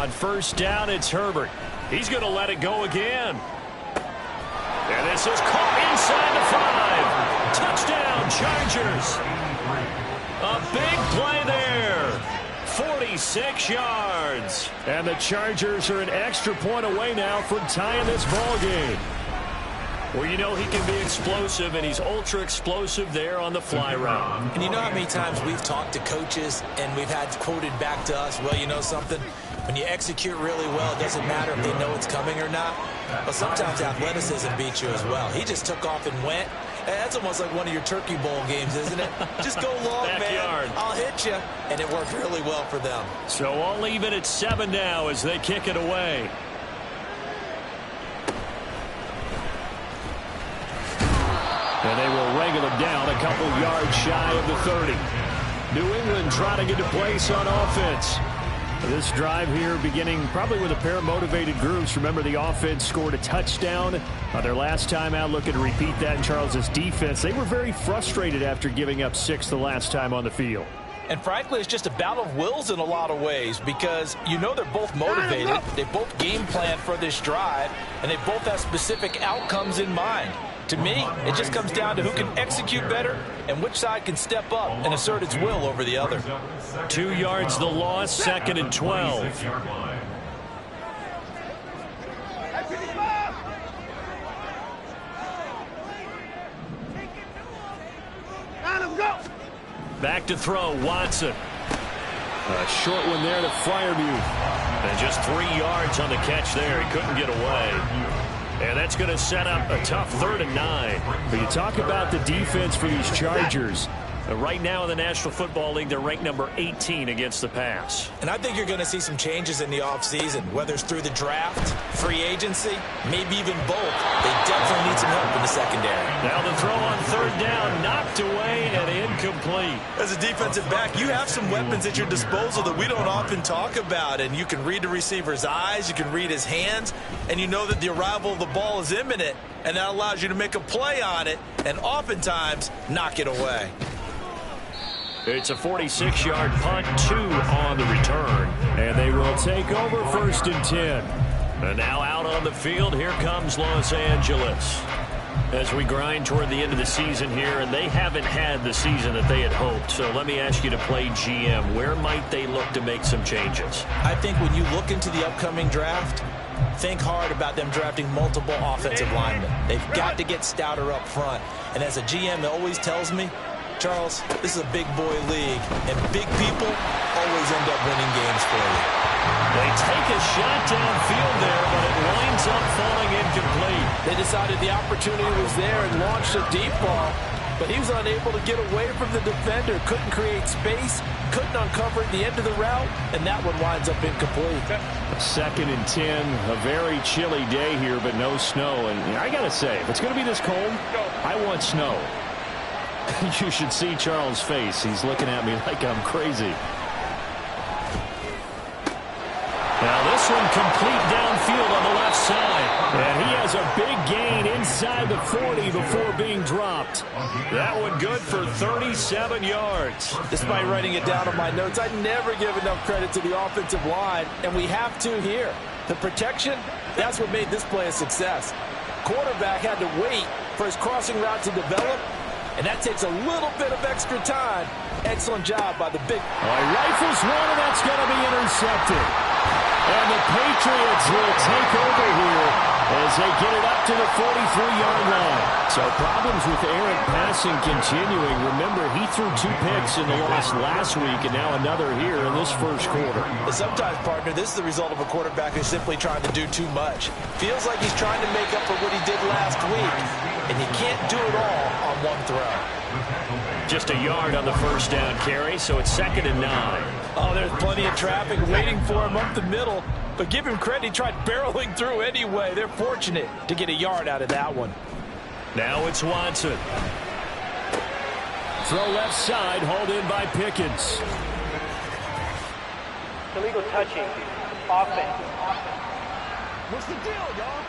On first down, it's Herbert. He's going to let it go again. And this is caught inside the 5. Touchdown, Chargers. A big play there. 46 yards. And the Chargers are an extra point away now from tying this ball game. Well, you know he can be explosive, and he's ultra explosive there on the fly route. And you know how many times we've talked to coaches and we've had quoted back to us, well, you know something? When you execute really well, it doesn't matter if they know it's coming or not. But sometimes athleticism beats you as well. He just took off and went. That's almost like one of your Turkey Bowl games, isn't it? Just go long, Backyard. man. I'll hit you. And it worked really well for them. So all even at 7 now as they kick it away. And they will wrangle him down a couple yards shy of the 30. New England trying to get a place on offense. This drive here beginning probably with a pair of motivated groups. Remember, the offense scored a touchdown their last time out. Looking to repeat that in Charles's defense. They were very frustrated after giving up 6 the last time on the field. And frankly, it's just a battle of wills in a lot of ways because you know they're both motivated. They both game plan for this drive, and they both have specific outcomes in mind. To me, it just comes down to who can execute better and which side can step up and assert its will over the other. 2 yards the loss, 2nd and 12. Back to throw, Watson. A short one there to Freiermuth. And just 3 yards on the catch there. He couldn't get away. And that's going to set up a tough 3rd and 9. But you talk about the defense for these Chargers. Right now in the National Football League, they're ranked number 18 against the pass. And I think you're going to see some changes in the offseason, whether it's through the draft, free agency, maybe even both. They definitely need some help in the secondary. Now the throw on 3rd down, knocked away and incomplete. As a defensive back, you have some weapons at your disposal that we don't often talk about. And you can read the receiver's eyes, you can read his hands, and you know that the arrival of the ball is imminent. And that allows you to make a play on it and oftentimes knock it away. It's a 46-yard punt, 2 on the return. And they will take over 1st and 10. And now out on the field, here comes Los Angeles. As we grind toward the end of the season here, and they haven't had the season that they had hoped. So let me ask you to play GM. Where might they look to make some changes? I think when you look into the upcoming draft, think hard about them drafting multiple offensive linemen. They've got to get stouter up front. And as a GM always tells me, Charles, this is a big boy league, and big people always end up winning games for you. They take a shot downfield there, but it winds up falling incomplete. They decided the opportunity was there and launched a deep ball, but he was unable to get away from the defender, couldn't create space, couldn't uncover at the end of the route, and that one winds up incomplete. 2nd and 10, a very chilly day here, but no snow. And I got to say, if it's going to be this cold, I want snow. You should see Charles' face. He's looking at me like I'm crazy. Now this one complete downfield on the left side. And he has a big gain inside the 40 before being dropped. That one good for 37 yards. Despite writing it down on my notes, I never give enough credit to the offensive line, and we have to here. The protection, that's what made this play a success. Quarterback had to wait for his crossing route to develop, and that takes a little bit of extra time. Excellent job by the big. Rifles one, and that's going to be intercepted. And the Patriots will take over here as they get it up to the 43-yard line. So problems with errant passing continuing. Remember, he threw 2 picks in the loss last week, and now another here in this first quarter. But sometimes, partner, this is the result of a quarterback who's simply trying to do too much. Feels like he's trying to make up for what he did last week, and you can't do it all on one throw. Just a yard on the first down carry, so it's 2nd and 9. Oh, there's plenty of traffic waiting for him up the middle. But give him credit, he tried barreling through anyway. They're fortunate to get a yard out of that one. Now it's Watson. Throw left side, hauled in by Pickens. Illegal touching. Offense. What's the deal, y'all?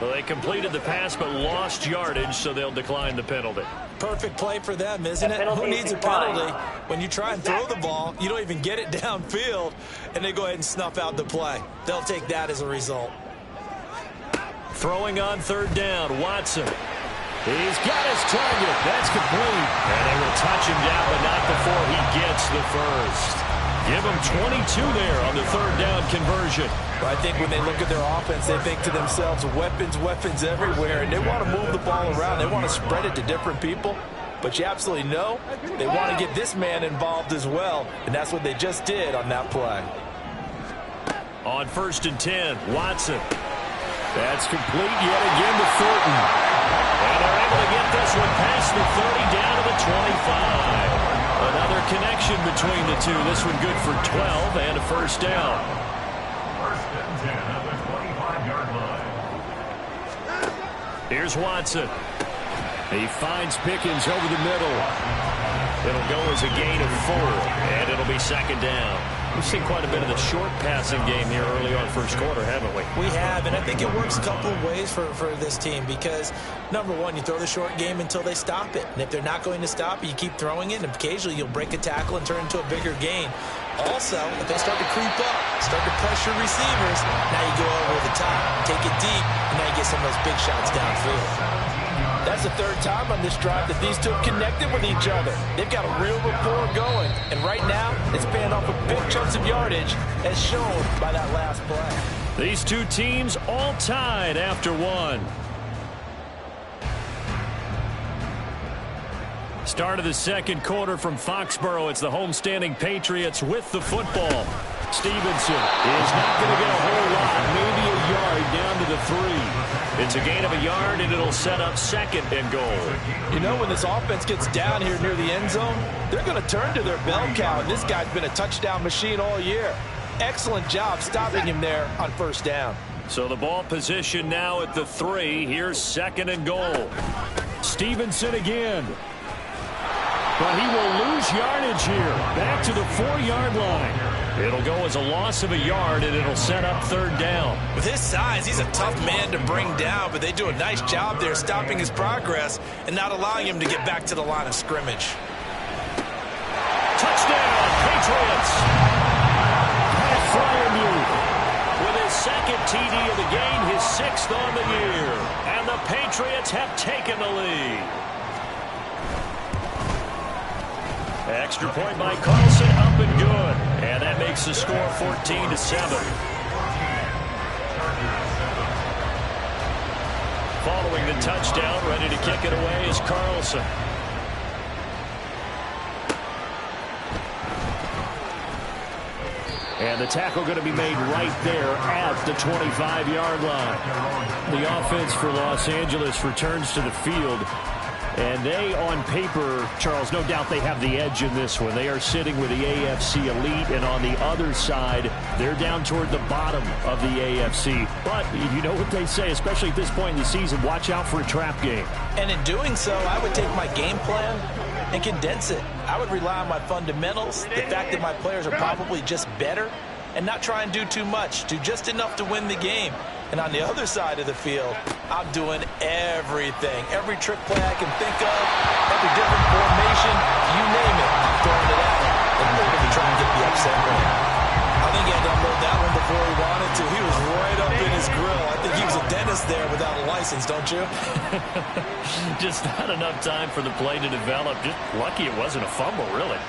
Well, they completed the pass but lost yardage, so they'll decline the penalty. Perfect play for them, isn't it? Who needs a penalty when you try and throw the ball, you don't even get it downfield, and they go ahead and snuff out the play. They'll take that as a result. Throwing on third down, Watson. He's got his target. That's complete. And they will touch him down, but not before he gets the first. Give him 22 there on the third down conversion. I think when they look at their offense, they think to themselves, weapons, weapons everywhere, and they want to move the ball around. They want to spread it to different people. But you absolutely know they want to get this man involved as well, and that's what they just did on that play. On 1st and 10, Watson. That's complete yet again to Thornton. And they're able to get this one past the 30 down to the 25. Another connection between the two. This one good for 12 and a first down. 1st and 10 at the 25-yard line. Here's Watson. He finds Pickens over the middle. It'll go as a gain of 4, and it'll be 2nd down. We've seen quite a bit of the short passing game here early on first quarter, haven't we? We have, and I think it works a couple of ways for this team because, number one, you throw the short game until they stop it. And if they're not going to stop it, you keep throwing it, and occasionally you'll break a tackle and turn into a bigger gain. Also, if they start to creep up, start to pressure receivers, now you go over the top, take it deep, and now you get some of those big shots downfield. That's the 3rd time on this drive that these two have connected with each other. They've got a real rapport going, and right now it's paying off with big chunks of yardage as shown by that last play. These two teams all tied after 1. Start of the 2nd quarter from Foxborough. It's the homestanding Patriots with the football. Stevenson is not going to get a whole lot, maybe a yard down to the 3. It's a gain of a yard, and it'll set up 2nd and goal. You know, when this offense gets down here near the end zone, they're going to turn to their bell cow, and this guy's been a touchdown machine all year. Excellent job stopping him there on 1st down. So the ball position now at the 3. Here's 2nd and goal. Stevenson again. But he will lose yardage here. Back to the 4-yard line. It'll go as a loss of a yard, and it'll set up 3rd down. With his size, he's a tough man to bring down, but they do a nice job there stopping his progress and not allowing him to get back to the line of scrimmage. Touchdown, Patriots. Pat Fryermuth with his 2nd TD of the game, his 6th on the year. And the Patriots have taken the lead. Extra point by Carlson, up and good. And that makes the score 14-7. Following the touchdown, ready to kick it away is Carlson. And the tackle going to be made right there at the 25-yard line. The offense for Los Angeles returns to the field. And they, on paper, Charles, no doubt they have the edge in this one. They are sitting with the AFC elite, and on the other side, they're down toward the bottom of the AFC. But you know what they say, especially at this point in the season, watch out for a trap game. And in doing so, I would take my game plan and condense it. I would rely on my fundamentals, the fact that my players are probably just better, and not try and do too much, do just enough to win the game. And on the other side of the field, I'm doing everything. Every trick play I can think of, every different formation, you name it, I'm throwing it at him and hoping to try and get the upset win. I think he had to unload that one before he wanted to. He was right up in his grill. I think he was a dentist there without a license, don't you? Just not enough time for the play to develop. Just lucky it wasn't a fumble, really.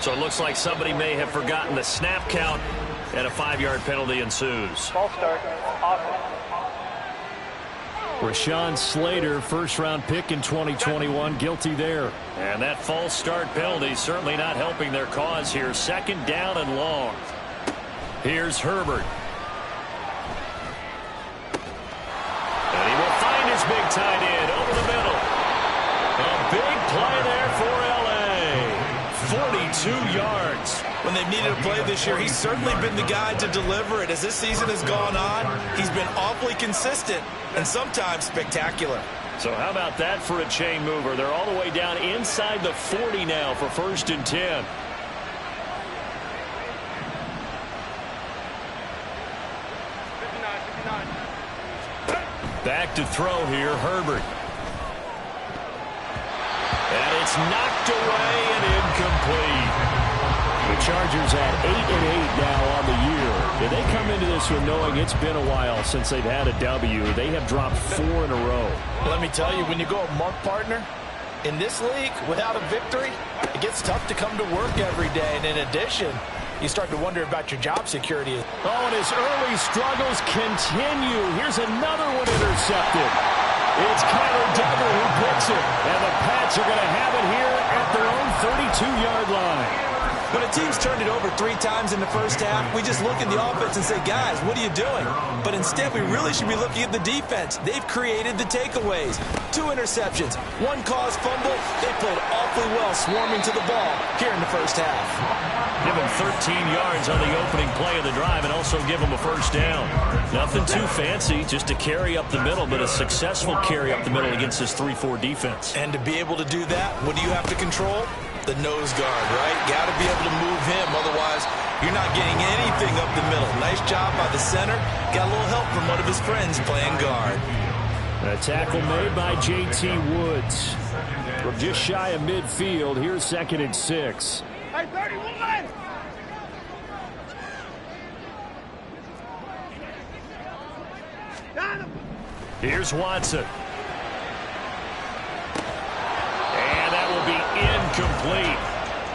So it looks like somebody may have forgotten the snap count, and a 5-yard penalty ensues. False start, offense. Rashawn Slater, first-round pick in 2021, guilty there. And that false start penalty certainly not helping their cause here. 2nd down and long. Here's Herbert. And he will find his big tight end over the middle. A big play there for L.A. 42 yards. When they've needed a play this year, he's certainly been the guy to deliver it. As this season has gone on, he's been awfully consistent and sometimes spectacular. So how about that for a chain mover? They're all the way down inside the 40 now for 1st and 10. to throw here, Herbert. And it's knocked away and incomplete. The Chargers at 8-8 now on the year. And they come into this one knowing it's been a while since they've had a W. They have dropped 4 in a row. Let me tell you, when you go a mark partner, in this league, without a victory, it gets tough to come to work every day. And in addition, you start to wonder about your job security. Oh, and his early struggles continue. Here's another one intercepted. It's Kyler Duggar who picks it. And the Pats are going to have it here at their own 32-yard line. When a team's turned it over 3 times in the first half, we just look at the offense and say, guys, what are you doing? But instead, we really should be looking at the defense. They've created the takeaways. 2 interceptions, 1 caused fumble. They played awfully well swarming to the ball here in the first half. Give him 13 yards on the opening play of the drive and also give him a first down. Nothing too fancy, just a carry up the middle, but a successful carry up the middle against this 3-4 defense. And to be able to do that, what do you have to control? The nose guard, right? Got to be able to move him. Otherwise, you're not getting anything up the middle. Nice job by the center. Got a little help from one of his friends playing guard. A tackle made by J.T. Woods. From just shy of midfield, here's 2nd and 6. Hey, 31! Got him! Here's Watson. And that will be incomplete.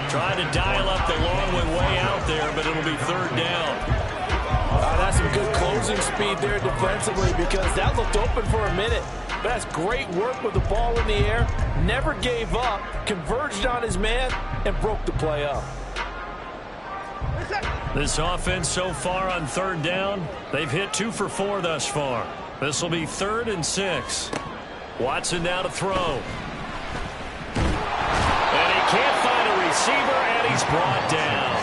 Trying to dial up the long way out there, but it'll be 3rd down. That's some good closing speed there defensively because that looked open for a minute. That's great work with the ball in the air. Never gave up, converged on his man, and broke the play up. This offense so far on 3rd down, they've hit 2 for 4 thus far. This will be 3rd and 6. Watson now to throw. And he can't find a receiver, and he's brought down.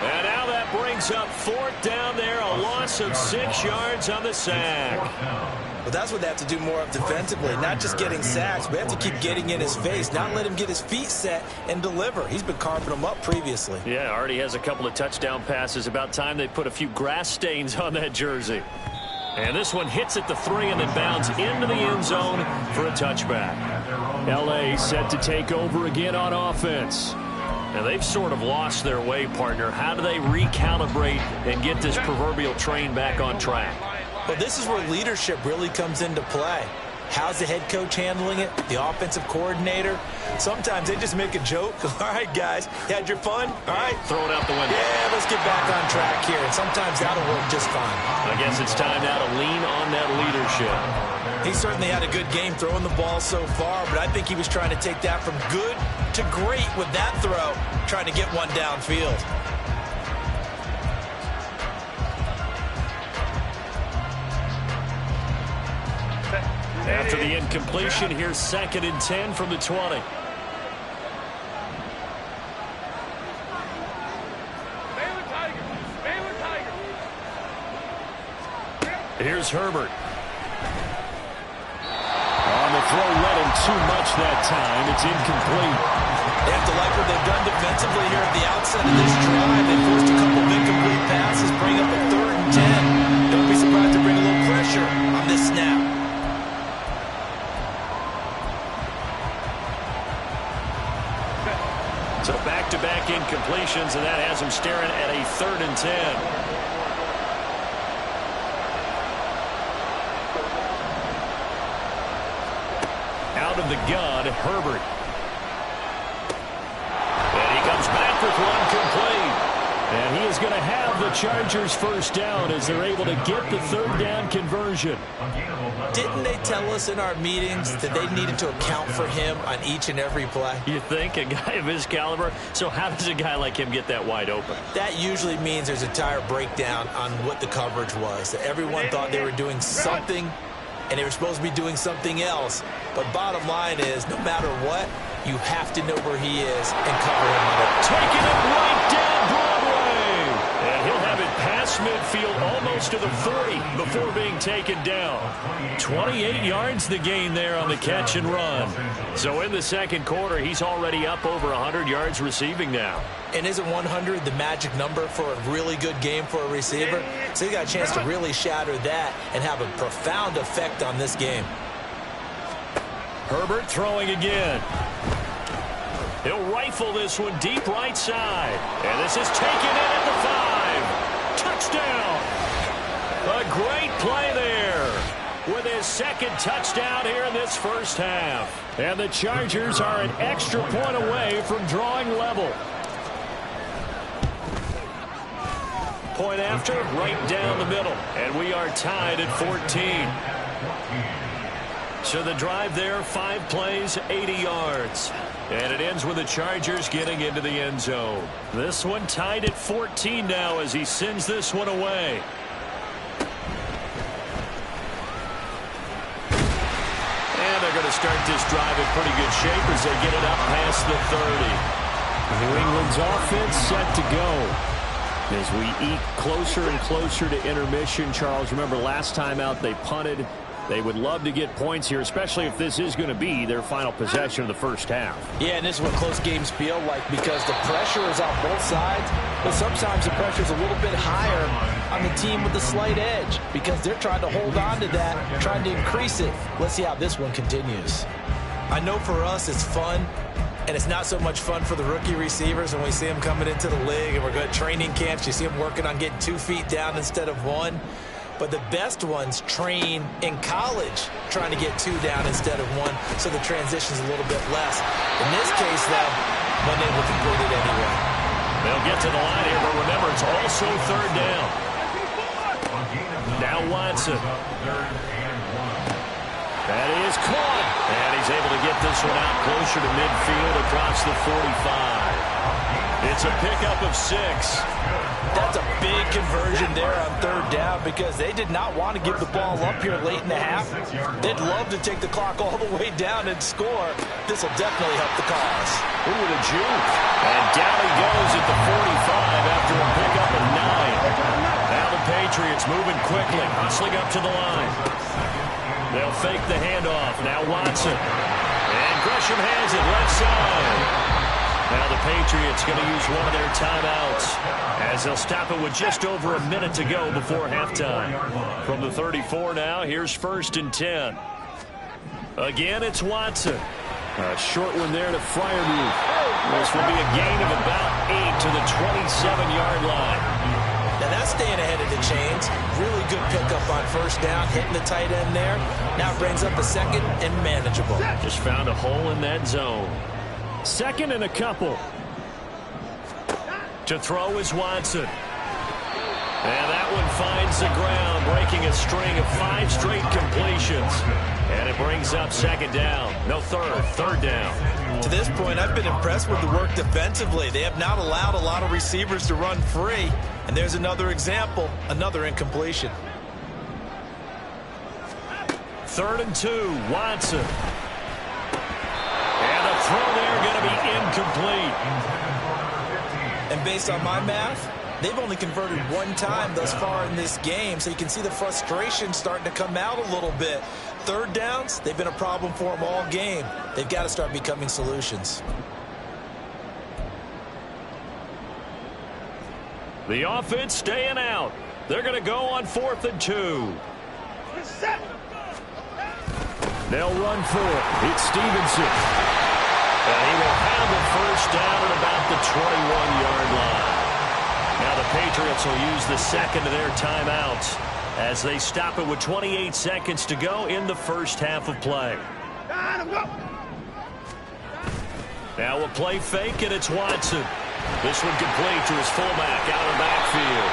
And now that brings up 4th down there, a loss of 6 yards on the sack. But that's what they have to do more of defensively, not just getting sacks. We have to keep getting in his face, not let him get his feet set and deliver. He's been carving them up previously. Yeah, already has a couple of touchdown passes. About time they put a few grass stains on that jersey. And this one hits at the 3 and then bounds into the end zone for a touchback. L.A. set to take over again on offense. And they've sort of lost their way, partner. How do they recalibrate and get this proverbial train back on track? Well, this is where leadership really comes into play. How's the head coach handling it? The offensive coordinator? Sometimes they just make a joke. All right, guys, you had your fun? All right. Throw it out the window. Yeah, let's get back on track here. And sometimes that'll work just fine. I guess it's time now to lean on that leadership. He certainly had a good game throwing the ball so far, but I think he was trying to take that from good to great with that throw, trying to get one downfield. After the incompletion, here's 2nd and 10 from the 20. Here's Herbert. On the throw, led him too much that time. It's incomplete. They have to like what they've done defensively here at the outset of this drive. They forced a couple of incomplete passes, bring up a 3rd and 10. Don't be surprised to bring a little pressure on this snap. So back-to-back incompletions, and that has him staring at a 3rd and 10. Out of the gun, Herbert. And he comes back with one complete. And he is going to have the Chargers' first down as they're able to get the 3rd down conversion. Didn't they tell us in our meetings that they needed to account for him on each and every play? You think? A guy of his caliber? So how does a guy like him get that wide open? That usually means there's a tire breakdown on what the coverage was. That everyone thought they were doing something, and they were supposed to be doing something else. But bottom line is, no matter what, you have to know where he is and cover him on it. Taking it right down Broadway. And he'll have it past across midfield, almost to the 40 before being taken down. 28 yards the gain there on the catch and run. So in the second quarter, he's already up over 100 yards receiving now. And isn't 100 the magic number for a really good game for a receiver? So he got a chance to really shatter that and have a profound effect on this game. Herbert throwing again. He'll rifle this one deep right side. And this is taken in at the 5. Touchdown. A great play there with his second touchdown here in this first half. And the Chargers are an extra point away from drawing level. Point after, right down the middle. And we are tied at 14. So the drive there, 5 plays, 80 yards. And it ends with the Chargers getting into the end zone. This one tied at 14 now as he sends this one away. And they're going to start this drive in pretty good shape as they get it up past the 30. New England's offense set to go. As we eke closer and closer to intermission, Charles, remember last time out they punted. They would love to get points here, especially if this is going to be their final possession of the first half. Yeah, and this is what close games feel like because the pressure is on both sides, but sometimes the pressure is a little bit higher on the team with the slight edge because they're trying to hold on to that, trying to increase it. Let's see how this one continues. I know for us it's fun, and it's not so much fun for the rookie receivers when we see them coming into the league and we're going to training camps. You see them working on getting 2 feet down instead of 1. But the best ones train in college trying to get 2 down instead of 1, so the transition's a little bit less. In this case, though, wasn't able to complete it anyway. They'll get to the line here, but remember, it's also 3rd down. Now Watson. That is caught. And he's able to get this one out closer to midfield across the 45. It's a pickup of 6. That's a big conversion there on 3rd down because they did not want to give the ball up here late in the half. They'd love to take the clock all the way down and score. This will definitely help the cause. Ooh, the juke. And down he goes at the 45 after a pickup of 9. Now the Patriots moving quickly, hustling up to the line. They'll fake the handoff. Now Watson. And Gresham has it left side. Now the Patriots going to use one of their timeouts as they'll stop it with just over a minute to go before halftime. From the 34 now, here's 1st and 10. Again, it's Watson. A short one there to Freiermuth. This will be a gain of about 8 to the 27-yard line. Now that's staying ahead of the chains. Really good pickup on 1st down, hitting the tight end there. Now it brings up a 2nd and manageable. Just found a hole in that zone. 2nd and a couple. To throw is Watson. And that one finds the ground, breaking a string of 5 straight completions. And it brings up 2nd down. No, 3rd down. To this point, I've been impressed with the work defensively. They have not allowed a lot of receivers to run free. And there's another example, another incompletion. 3rd and 2, Watson. And the throw there going to be incomplete. And based on my math, they've only converted 1 time thus far in this game, so you can see the frustration starting to come out a little bit. 3rd downs, they've been a problem for them all game. They've got to start becoming solutions. The offense staying out. They're going to go on 4th and 2. They'll run for it. It's Stevenson. And he will have the 1st down at about the 21-yard line. Now the Patriots will use the 2nd of their timeouts as they stop it with 28 seconds to go in the first half of play. Now we'll play fake, and it's Watson. This one complete to his fullback out of the backfield.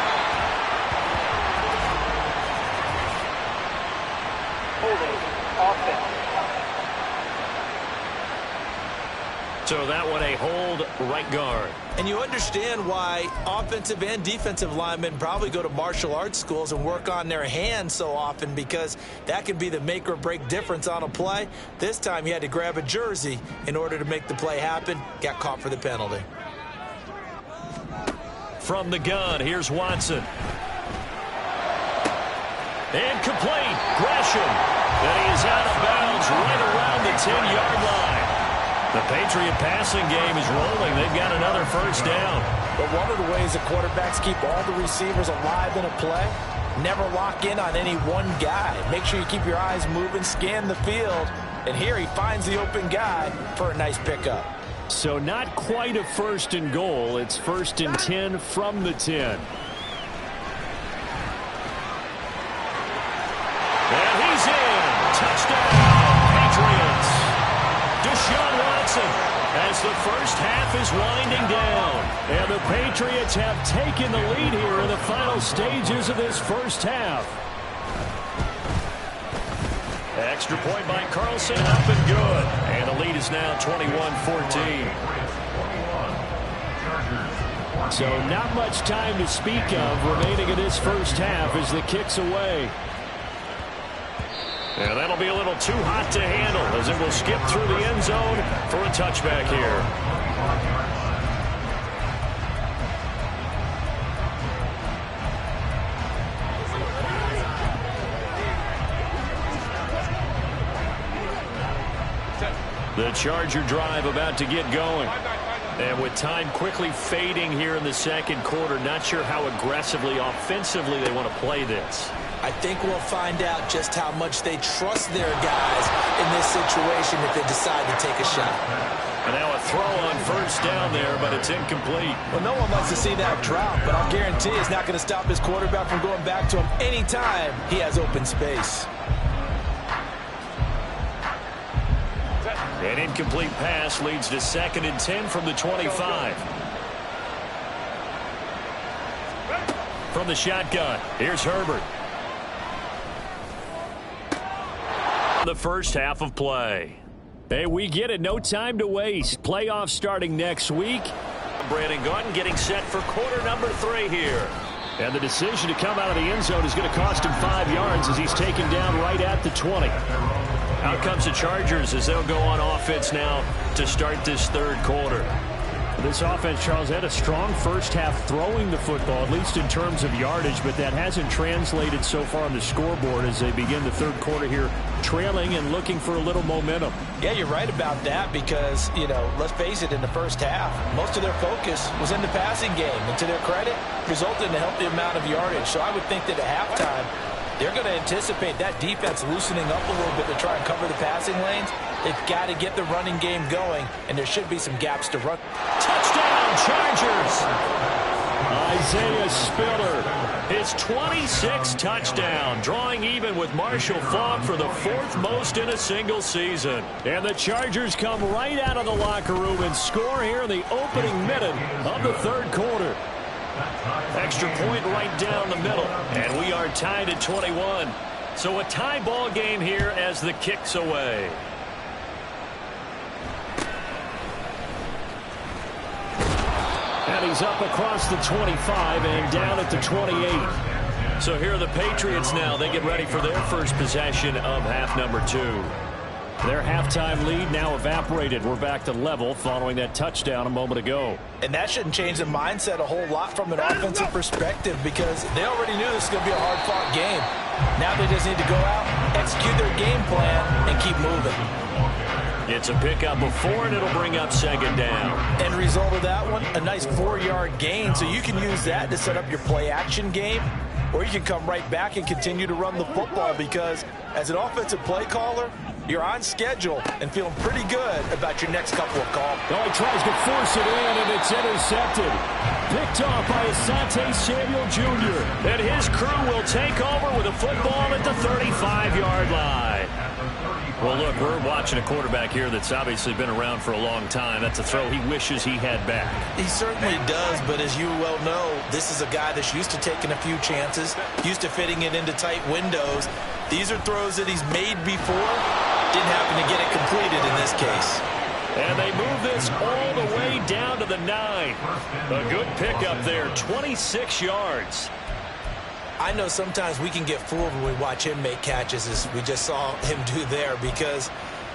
Holding offense. So that one a hold right guard. And you understand why offensive and defensive linemen probably go to martial arts schools and work on their hands so often, because that can be the make or break difference on a play. This time he had to grab a jersey in order to make the play happen. Got caught for the penalty. From the gun, here's Watson. Incomplete. Gresham. And he is out of bounds right around the 10-yard line. The Patriot passing game is rolling. They've got another first down. But one of the ways the quarterbacks keep all the receivers alive in a play, never lock in on any one guy. Make sure you keep your eyes moving, scan the field. And here he finds the open guy for a nice pickup. So not quite a first and goal. It's first and 10 from the 10. And he's in. Touchdown, Patriots. Deshaun Watson as the first half is winding down. And the Patriots have taken the lead here in the final stages of this first half. Extra point by Carlson, up and good. And the lead is now 21-14. So not much time to speak of remaining in this first half as the kick's away. And that'll be a little too hot to handle as it will skip through the end zone for a touchback here. The Charger drive about to get going. And with time quickly fading here in the second quarter, not sure how aggressively, offensively they want to play this. I think we'll find out just how much they trust their guys in this situation if they decide to take a shot. And now a throw on first down there, but it's incomplete. Well, no one likes to see that drop, but I'll guarantee it's not going to stop his quarterback from going back to him anytime he has open space. An incomplete pass leads to second and 10 from the 25. From the shotgun, here's Herbert. The first half of play. Hey, we get it. No time to waste. Playoffs starting next week. Brandon Gordon getting set for quarter number 3 here. And the decision to come out of the end zone is going to cost him 5 yards as he's taken down right at the 20. Out comes the Chargers as they'll go on offense now to start this third quarter. This offense, Charles, had a strong first half throwing the football, at least in terms of yardage, but that hasn't translated so far on the scoreboard as they begin the third quarter here, trailing and looking for a little momentum. Yeah, you're right about that because, you know, let's face it, in the first half, most of their focus was in the passing game. And to their credit, resulted in a healthy amount of yardage. So I would think that at halftime, they're going to anticipate that defense loosening up a little bit to try and cover the passing lanes. They've got to get the running game going, and there should be some gaps to run. Touchdown, Chargers! Isaiah Spiller, his 26th touchdown, drawing even with Marshall Faulk for the 4th most in a single season. And the Chargers come right out of the locker room and score here in the opening minute of the third quarter. Extra point right down the middle, and we are tied at 21. So a tie ball game here as the kick's away. And he's up across the 25 and down at the 28. So here are the Patriots now. They get ready for their first possession of half number 2. Their halftime lead now evaporated. We're back to level following that touchdown a moment ago. And that shouldn't change the mindset a whole lot from an offensive perspective because they already knew this was going to be a hard-fought game. Now they just need to go out, execute their game plan, and keep moving. It's a pickup before, and it'll bring up second down. End result of that one, a nice 4-yard gain, so you can use that to set up your play-action game, or you can come right back and continue to run the football because as an offensive play caller, you're on schedule and feeling pretty good about your next couple of calls. Oh, he tries to force it in, and it's intercepted. Picked off by Asante Samuel Jr. And his crew will take over with a football at the 35-yard line. Well, look, we're watching a quarterback here that's obviously been around for a long time. That's a throw he wishes he had back. He certainly does, but as you well know, this is a guy that's used to taking a few chances, used to fitting it into tight windows. These are throws that he's made before. Didn't happen to get it completed in this case. And they move this all the way down to the 9. A good pickup there, 26 yards. I know sometimes we can get fooled when we watch him make catches as we just saw him do there because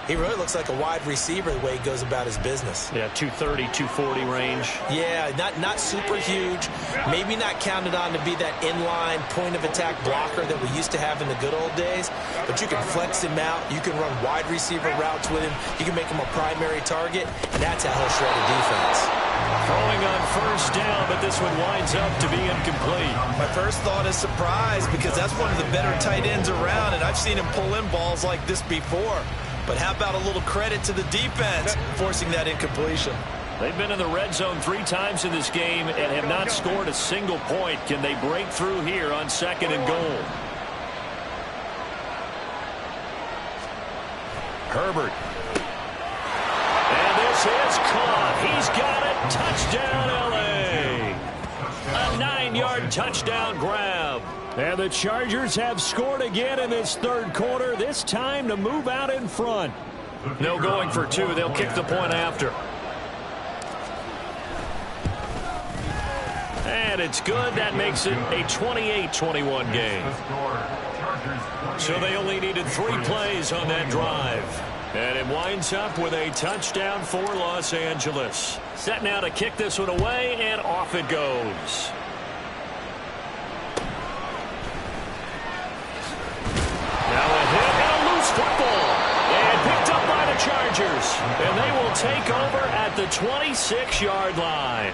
He really looks like a wide receiver the way he goes about his business. Yeah, 230, 240 range. Yeah, not super huge. Maybe not counted on to be that inline point-of-attack blocker that we used to have in the good old days. But you can flex him out. You can run wide receiver routes with him. You can make him a primary target, and that's how he'll shred a defense. Throwing on first down, but this one winds up to be incomplete. My first thought is surprise because that's one of the better tight ends around, and I've seen him pull in balls like this before. But how about a little credit to the defense forcing that incompletion? They've been in the red zone 3 times in this game and have not scored a single point. Can they break through here on 2nd and goal? Herbert. And this is caught. He's got it. Touchdown, L.A. A 9-yard touchdown grab. And the Chargers have scored again in this 3rd quarter, this time to move out in front. No going for 2. They'll kick the point after. And it's good. That makes it a 28-21 game. So they only needed 3 plays on that drive. And it winds up with a touchdown for Los Angeles. Set now to kick this one away, and off it goes. Now a hit and a loose football. And picked up by the Chargers. And they will take over at the 26-yard line.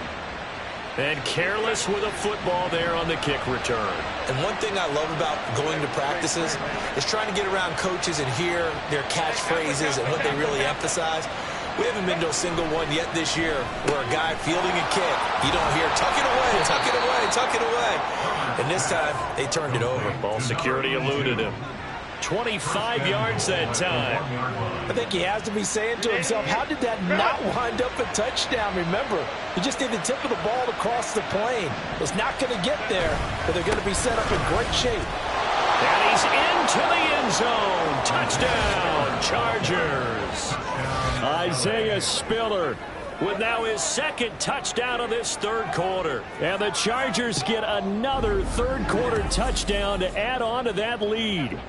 And careless with a football there on the kick return. And one thing I love about going to practices is trying to get around coaches and hear their catchphrases and what they really emphasize. We haven't been to a single one yet this year where a guy fielding a kick, you don't hear, tuck it away, tuck it away, tuck it away. And this time, they turned it over. Ball security eluded him. 25 yards that time. I think he has to be saying to himself, how did that not wind up a touchdown? Remember, you just need the tip of the ball to cross the plane. It's not going to get there, but they're going to be set up in great shape. And he's into the end zone. Touchdown, Chargers. Isaiah Spiller with now his 2nd touchdown of this 3rd quarter. And the Chargers get another 3rd quarter touchdown to add on to that lead.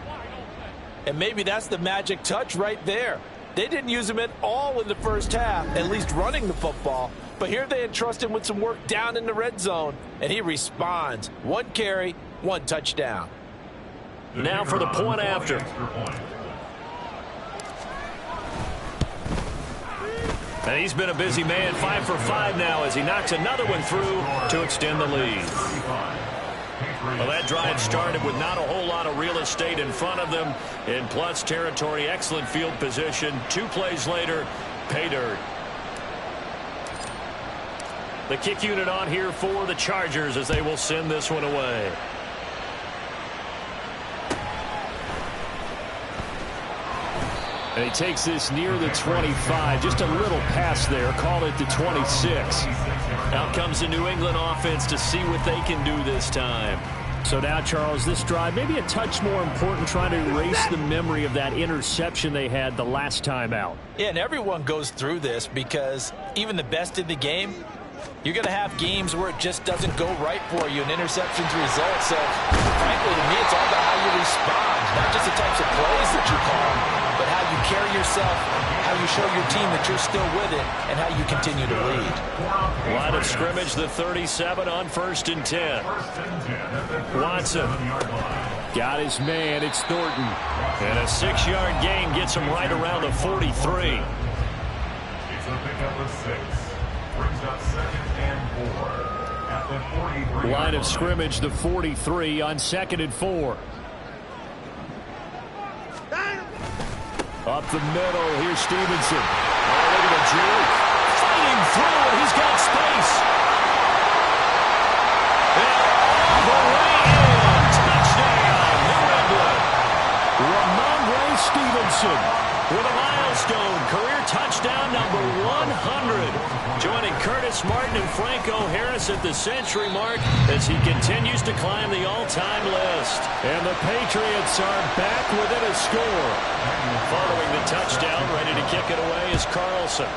And maybe that's the magic touch right there. They didn't use him at all in the first half, at least running the football. But here they entrust him with some work down in the red zone, and he responds. 1 carry, 1 touchdown. Now for the point after. And he's been a busy man, 5 for 5 now as he knocks another one through to extend the lead. Well, that drive started with not a whole lot of real estate in front of them. In plus territory, excellent field position. 2 plays later, pay dirt. The kick unit on here for the Chargers as they will send this one away. And he takes this near the 25. Just a little pass there. Call it the 26. Out comes the New England offense to see what they can do this time. So now, Charles, this drive maybe a touch more important, trying to erase the memory of that interception they had the last time out. Yeah, and everyone goes through this because even the best in the game, you're going to have games where it just doesn't go right for you, and interceptions result. So, frankly, to me, it's all about how you respond, not just the types of plays that you call, but how you carry yourself, how you show your team that you're still with it, and how you continue to lead. Line of scrimmage, the 37 on 1st and 10. Watson got his man. It's Thornton. And a 6-yard gain gets him right around the 43. It's a pickup of 6. Brings up 2nd and 4 at the 43. Line of scrimmage, the 43 on 2nd and 4. Up the middle, here's Stevenson. Oh, look at the juke. Fighting through, and he's got space. And all the way in. Touchdown, New England. Ramondre Stevenson with a milestone career touchdown number 100. Joining Curtis Martin and Franco Harris at the century mark as he continues to climb the all-time list. And the Patriots are back within a score. Following the touchdown, ready to kick it away is Carlson.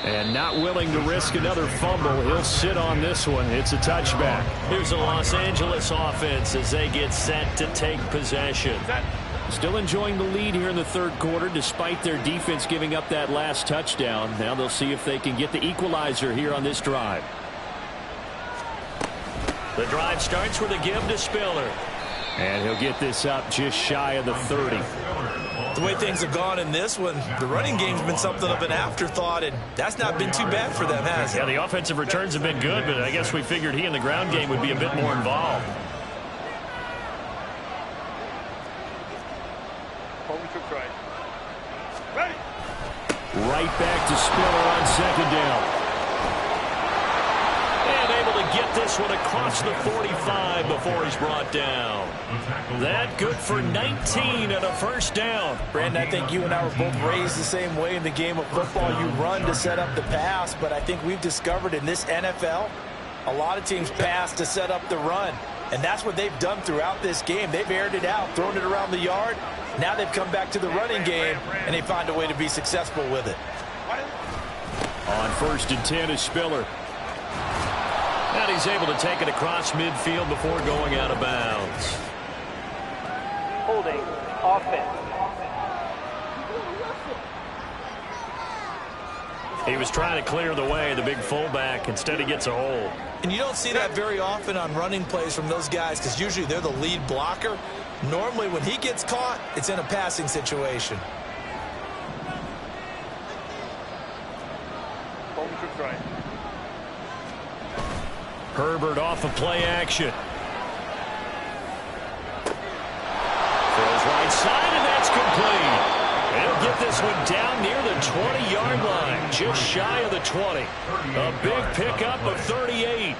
And not willing to risk another fumble. He'll sit on this one. It's a touchback. Here's the Los Angeles offense as they get set to take possession. Still enjoying the lead here in the third quarter despite their defense giving up that last touchdown. Now they'll see if they can get the equalizer here on this drive. The drive starts with a give to Spiller. And he'll get this up just shy of the 30. The way things have gone in this one, the running game's been something of an afterthought, and that's not been too bad for them, has it? Yeah, the offensive returns have been good, but I guess we figured he in the ground game would be a bit more involved. Right back to Spiller on second down. And able to get this one across the 45 before he's brought down. That good for 19 and a first down. Brandon, I think you and I were both raised the same way in the game of football. You run to set up the pass, but I think we've discovered in this NFL, a lot of teams pass to set up the run. And that's what they've done throughout this game. They've aired it out, thrown it around the yard. Now they've come back to the running game, and they find a way to be successful with it. On 1st and 10 is Spiller. And he's able to take it across midfield before going out of bounds. Holding offense. He was trying to clear the way, the big fullback. Instead, he gets a hold. And you don't see that very often on running plays from those guys because usually they're the lead blocker. Normally, when he gets caught, it's in a passing situation. Herbert off of play action. Throws right side, and that's complete. He'll get this one down near the 20-yard line, just shy of the 20. A big pickup of 38.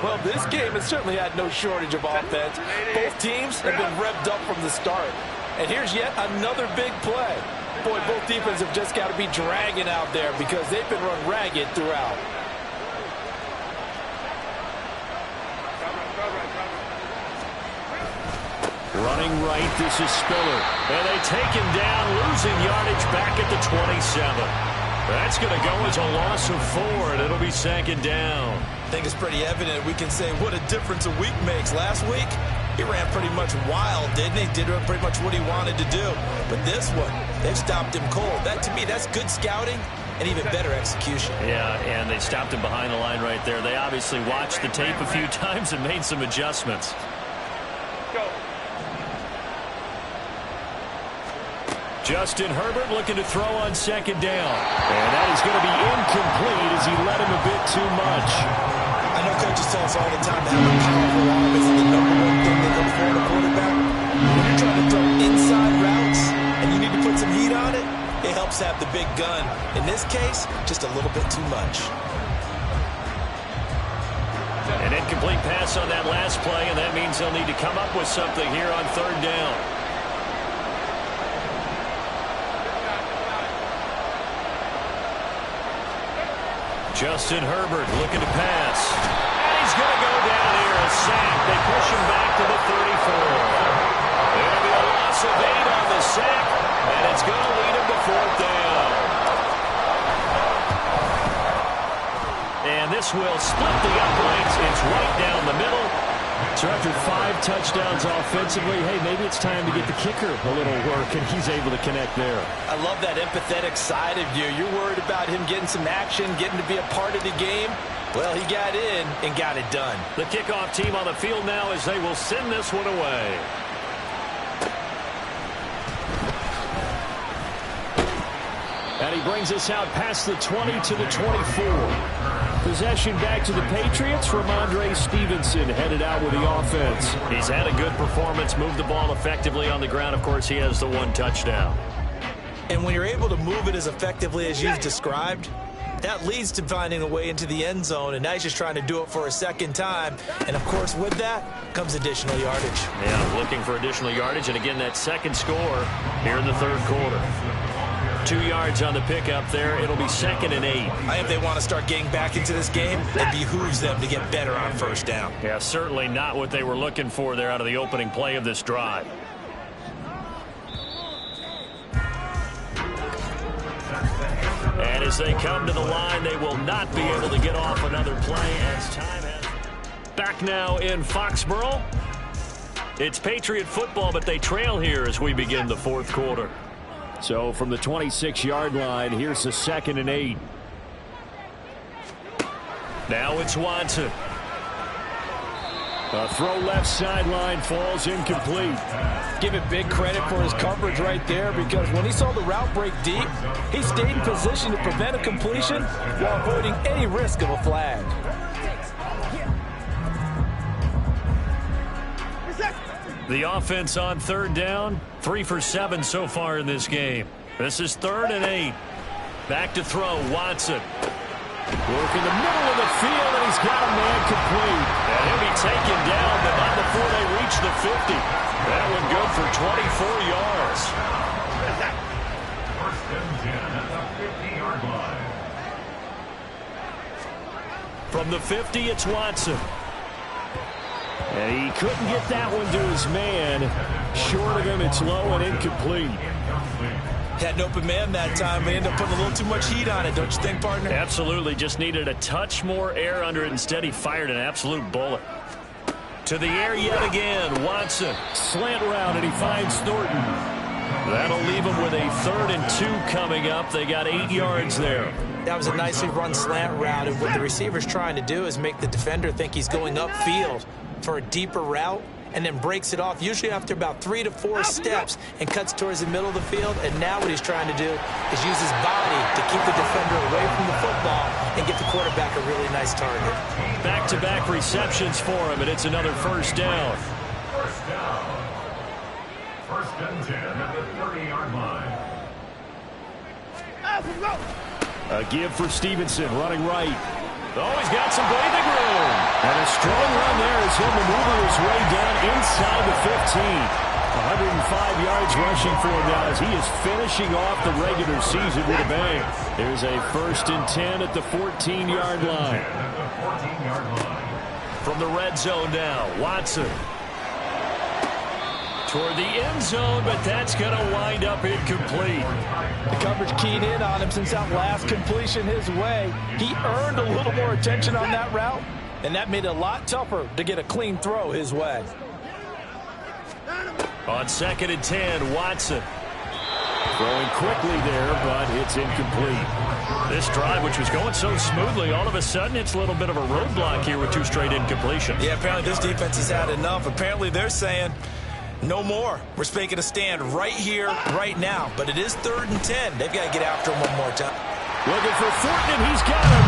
Well, this game has certainly had no shortage of offense. Both teams have been revved up from the start. And here's yet another big play. Boy, both defenses have just got to be dragging out there because they've been run ragged throughout. Running right, this is Spiller. And they take him down, losing yardage back at the 27. That's going to go as a loss of 4, and it'll be 2nd down. I think it's pretty evident we can say what a difference a week makes. Last week, he ran pretty much wild, didn't he? Did pretty much what he wanted to do. But this one, they've stopped him cold. That, to me, that's good scouting and even better execution. Yeah, and they stopped him behind the line right there. They obviously watched the tape a few times and made some adjustments. Justin Herbert looking to throw on 2nd down. And that is going to be incomplete as he led him a bit too much. I know coaches tell us all the time that having a powerful arm isn't the #1 thing they look for in a quarterback. When you're trying to throw inside routes and you need to put some heat on it, it helps have the big gun. In this case, just a little bit too much. An incomplete pass on that last play, and that means they'll need to come up with something here on 3rd down. Justin Herbert looking to pass. And he's going to go down here, a sack. They push him back to the 34. It'll be a loss of 8 on the sack, and it's going to lead him to 4th down. And this will split the uprights. It's right down the middle. So after 5 touchdowns offensively, hey, maybe it's time to get the kicker a little work, and he's able to connect there. I love that empathetic side of you. You're worried about him getting some action, getting to be a part of the game. Well, he got in and got it done. The kickoff team on the field now as they will send this one away. And he brings us out past the 20 to the 24. Possession back to the Patriots. Ramondre Stevenson headed out with the offense. He's had a good performance, moved the ball effectively on the ground. Of course, he has the 1 touchdown. And when you're able to move it as effectively as you've described, that leads to finding a way into the end zone, and now he's just trying to do it for a 2nd time. And, of course, with that comes additional yardage. Yeah, looking for additional yardage, and again, that 2nd score here in the 3rd quarter. 2 yards on the pickup there. It'll be 2nd and 8. I think if they want to start getting back into this game, it behooves them to get better on 1st down. Yeah, certainly not what they were looking for there out of the opening play of this drive. And as they come to the line, they will not be able to get off another play as time has... Back now in Foxborough. It's Patriot football, but they trail here as we begin the fourth quarter. So from the 26-yard line, here's the 2nd and 8. Now it's Watson. A throw left sideline falls incomplete. Give it big credit for his coverage right there, because when he saw the route break deep, he stayed in position to prevent a completion while avoiding any risk of a flag. The offense on 3rd down, 3 for 7 so far in this game. This is 3rd and 8. Back to throw, Watson. Work in the middle of the field, and he's got a man complete. And he'll be taken down, but not before they reach the 50. That one good for 24 yards. First and 10 at the 50-yard line. From the 50, it's Watson. And he couldn't get that one to his man. Short of him, it's low and incomplete. Had an open man that time, but ended up putting a little too much heat on it, don't you think, partner? Absolutely. Just needed a touch more air under it. Instead, he fired an absolute bullet. To the air yet again. Watson. Slant route, and he finds Thornton. That'll leave him with a 3rd and 2 coming up. They got 8 yards there. That was a nicely run slant route, and what the receiver's trying to do is make the defender think he's going upfield for a deeper route, and then breaks it off, usually after about 3 to 4 steps, and cuts towards the middle of the field. And now what he's trying to do is use his body to keep the defender away from the football and get the quarterback a really nice target. Back-to-back receptions for him, and it's another 1st down. First down. 1st and 10 at the 30-yard line. A give for Stevenson, running right. Oh, he's got some breathing room. And a strong run there as he'll maneuver his way down inside the 15. 105 yards rushing for him now as he is finishing off the regular season with a bang. There's a 1st and 10 at the 14-yard line. From the red zone now, Watson. Toward the end zone, but that's going to wind up incomplete. The coverage keyed in on him since that last completion his way. He earned a little more attention on that route, and that made it a lot tougher to get a clean throw his way. On 2nd and 10, Watson. Throwing quickly there, but it's incomplete. This drive, which was going so smoothly, all of a sudden it's a little bit of a roadblock here with 2 straight incompletions. Yeah, apparently this defense has had enough. Apparently they're saying, no more. We're making a stand right here, right now. But it is 3rd and 10. They've got to get after him one more time. Looking for Thornton, and he's got him.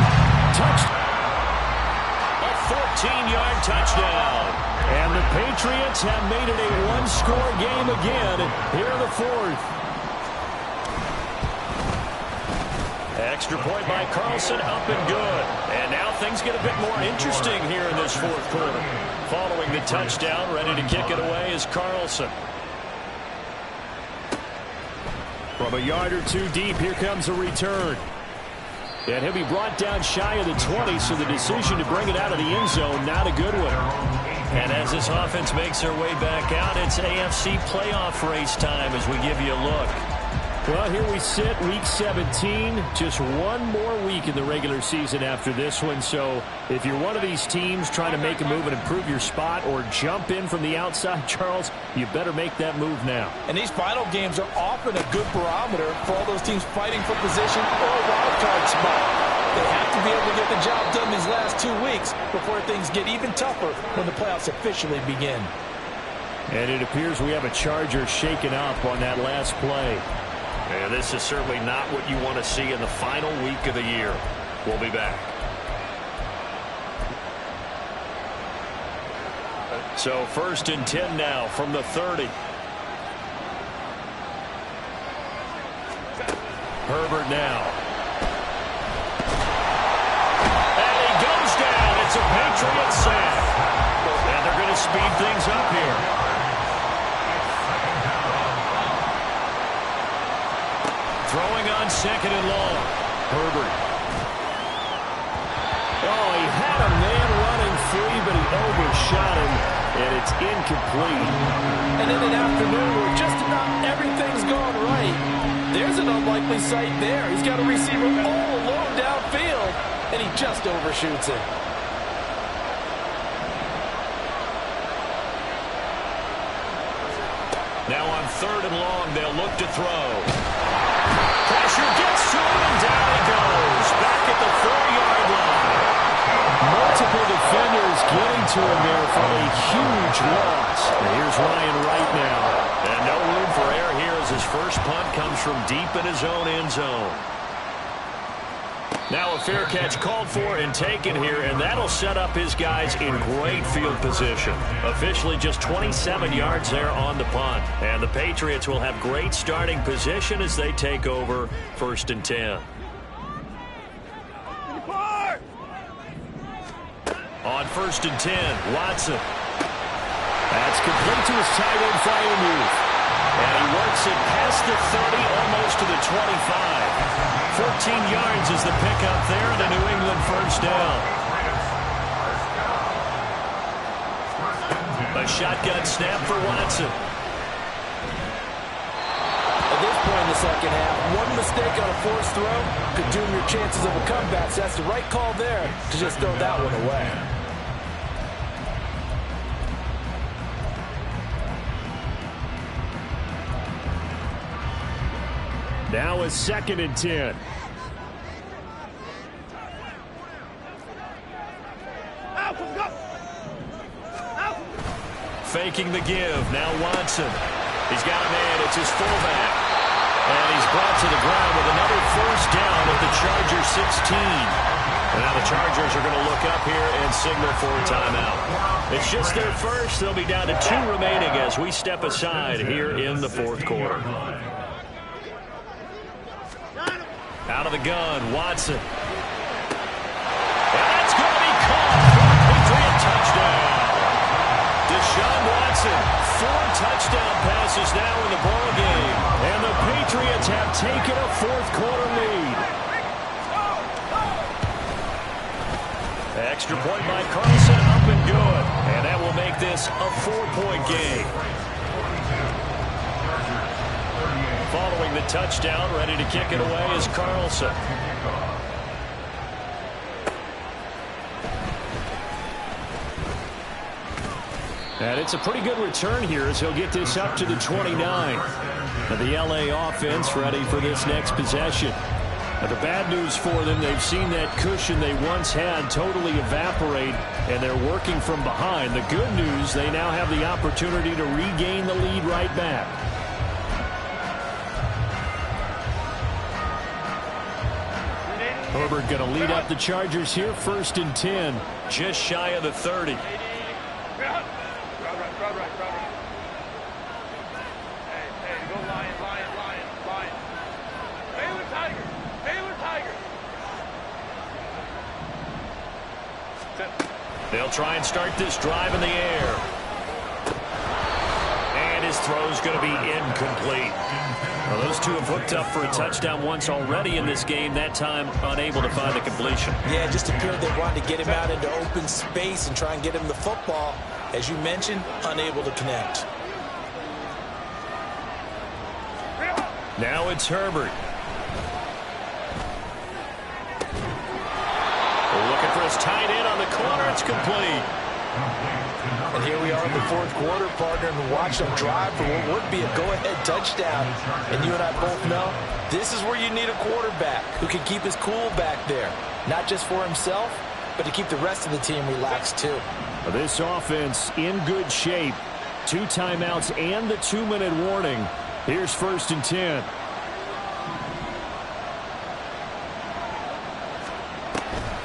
Touchdown. A 14-yard touchdown. And the Patriots have made it a one-score game again here in the 4th. Extra point by Carlson, up and good. And now things get a bit more interesting here in this 4th quarter. Following the touchdown, ready to kick it away is Carlson. From a yard or 2 deep, here comes a return. And he'll be brought down shy of the 20, so the decision to bring it out of the end zone, not a good one. And as this offense makes their way back out, it's AFC playoff race time as we give you a look. Well, here we sit, Week 17. Just one more week in the regular season after this one. So if you're one of these teams trying to make a move and improve your spot or jump in from the outside, Charles, you better make that move now. And these final games are often a good barometer for all those teams fighting for position or a wild card spot. They have to be able to get the job done these last 2 weeks before things get even tougher when the playoffs officially begin. And it appears we have a Charger shaken up on that last play. And this is certainly not what you want to see in the final week of the year. We'll be back. So 1st and 10 now from the 30. Herbert now. And he goes down. It's a Patriot sack. And they're going to speed things up here. Throwing on 2nd and long. Herbert. Oh, he had a man running free, but he overshot him, and it's incomplete. And in an afternoon where just about everything's going right, There's an unlikely sight there. He's got a receiver all alone downfield, and he just overshoots it. Now on 3rd and long, they'll look to throw. Pressure gets to him, and down he goes. Back at the 4-yard line. Multiple defenders getting to him there for a huge loss. And here's Ryan right now. And no room for error here as his first punt comes from deep in his own end zone. Now a fair catch called for and taken here, and that'll set up his guys in great field position. Officially just 27 yards there on the punt. And the Patriots will have great starting position as they take over 1st and 10. On 1st and 10, Watson. That's complete to his tight end fire move. And he works it past the 30, almost to the 25. 14 yards is the pickup there, and a New England first down. A shotgun snap for Watson. At this point in the second half, one mistake on a forced throw could doom your chances of a comeback. So that's the right call there to just throw that one away. Now it's 2nd and 10. Faking the give. Now Watson. He's got a man. It's his fullback. And he's brought to the ground with another first down at the Chargers 16. And now the Chargers are going to look up here and signal for a timeout. It's just their first. They'll be down to 2 remaining as we step aside here in the 4th quarter. Out of the gun, Watson. That's going to be caught for a Patriot touchdown. Deshaun Watson, 4 touchdown passes now in the ball game. And the Patriots have taken a 4th quarter lead. Extra point by Carlson, up and good. And that will make this a 4-point game. Following the touchdown, ready to kick it away is Carlson. And it's a pretty good return here as he'll get this up to the 29. And the LA offense ready for this next possession. But the bad news for them, they've seen that cushion they once had totally evaporate, and they're working from behind. The good news, they now have the opportunity to regain the lead right back. Herbert going to lead up the Chargers here, 1st and 10, just shy of the 30. They'll try and start this drive in the air. And his throw's going to be incomplete. Well, those two have hooked up for a touchdown once already in this game, that time unable to find the completion. Yeah, it just appeared they wanted to get him out into open space and try and get him the football. As you mentioned, unable to connect. Now it's Herbert. Looking for his tight end on the corner. It's complete. And here we are in the 4th quarter, partner, and watch them drive for what would be a go-ahead touchdown. And you and I both know this is where you need a quarterback who can keep his cool back there. Not just for himself, but to keep the rest of the team relaxed too. This offense in good shape. 2 timeouts and the 2-minute warning. Here's 1st and 10.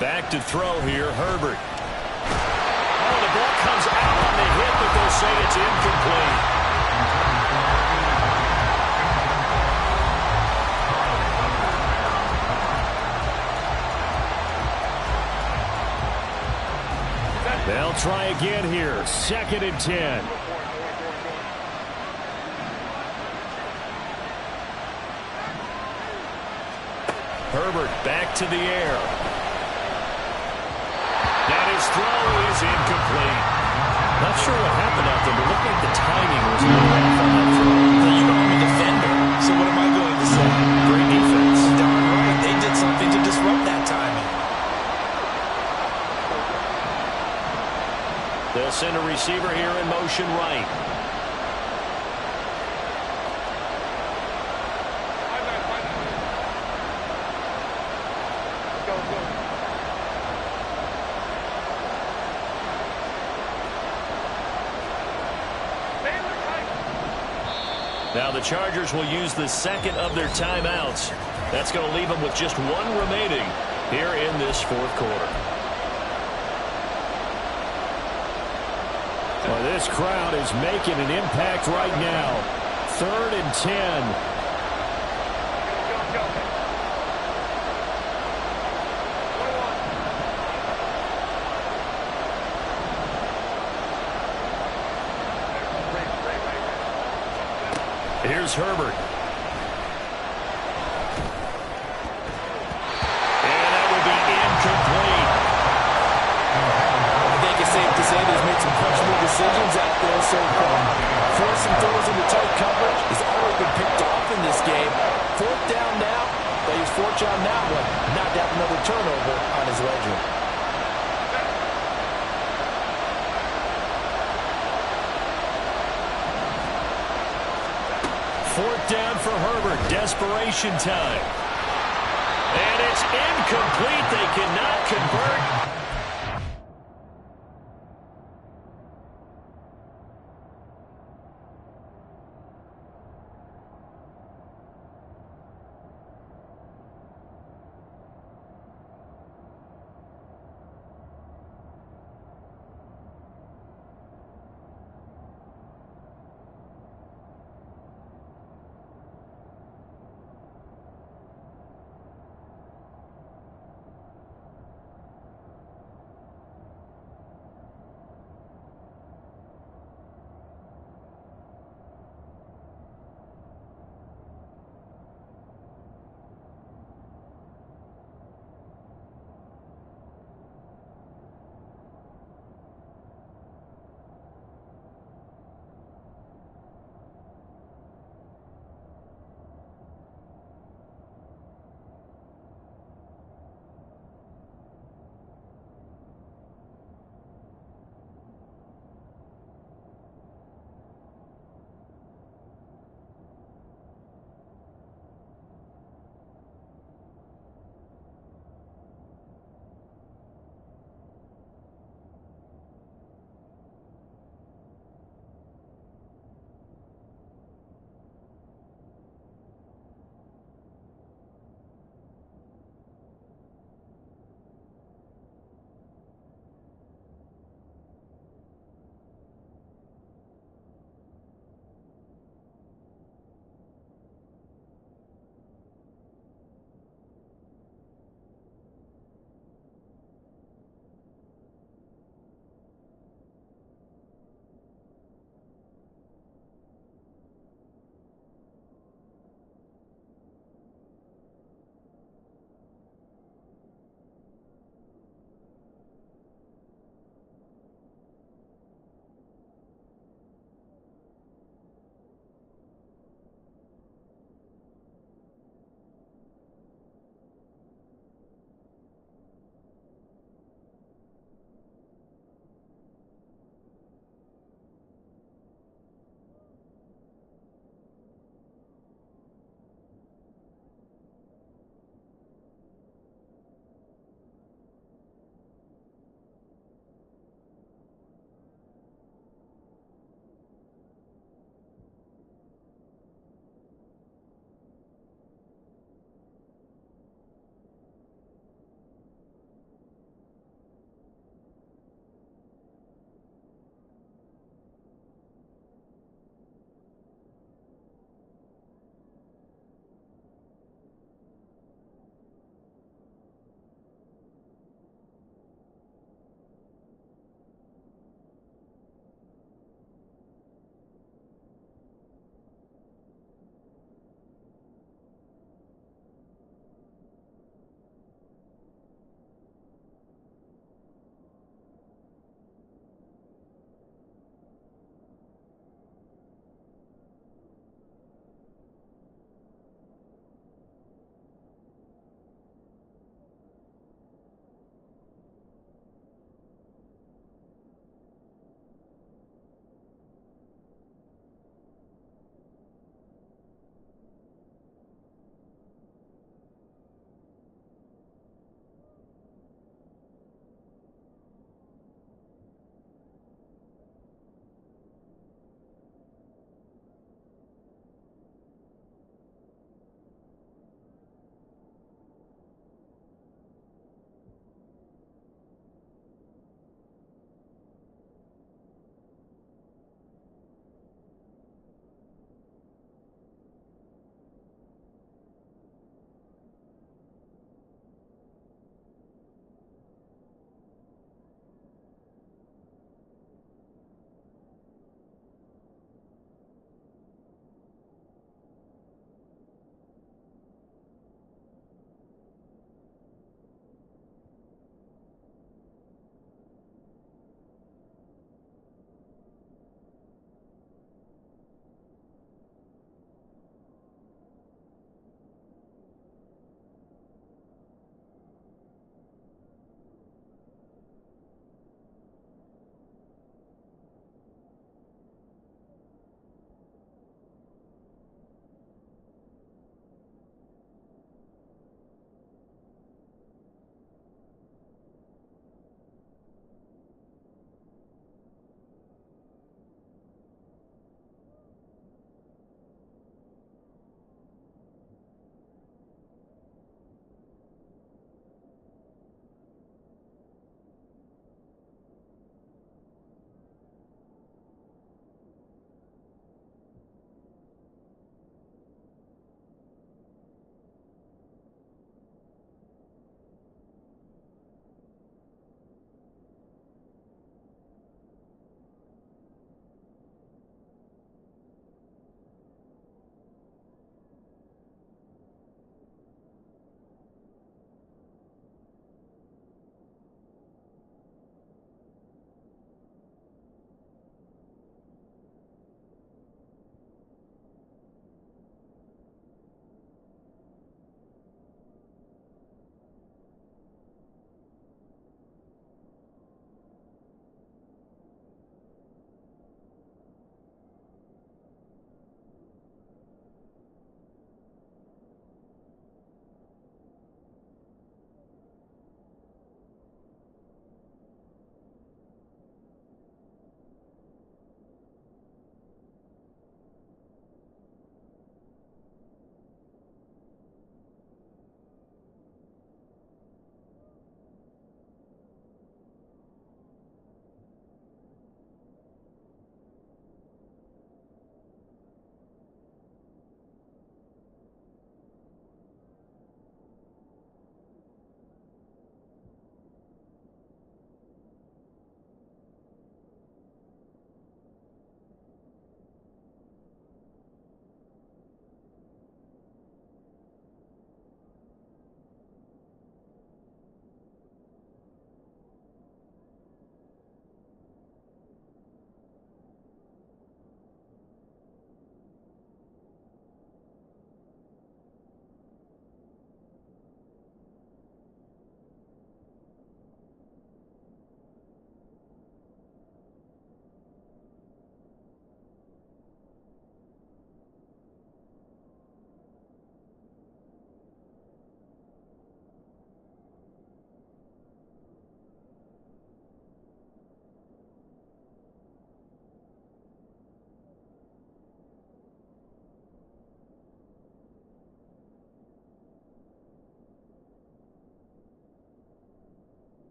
Back to throw here, Herbert. Oh, the ball comes out on the hit, but they'll say it's incomplete. They'll try again here, 2nd and 10. Herbert back to the air. And his throw is incomplete. Not sure what happened out there, but looked like the timing was a little off on that throw. Well, you know I'm a defender, so what am I going to say? Now the Chargers will use the second of their timeouts. That's going to leave them with just one remaining here in this fourth quarter. Well, this crowd is making an impact right now. 3rd and 10. Here's Herbert. And that will be incomplete. I think it's safe to say that he's made some questionable decisions out there so far. Forcing throws into tight coverage has already been picked off in this game. 4th down now, but he's fortunate on that one not to have another turnover on his ledger. 4th down for Herbert. Desperation time. And it's incomplete. They cannot convert.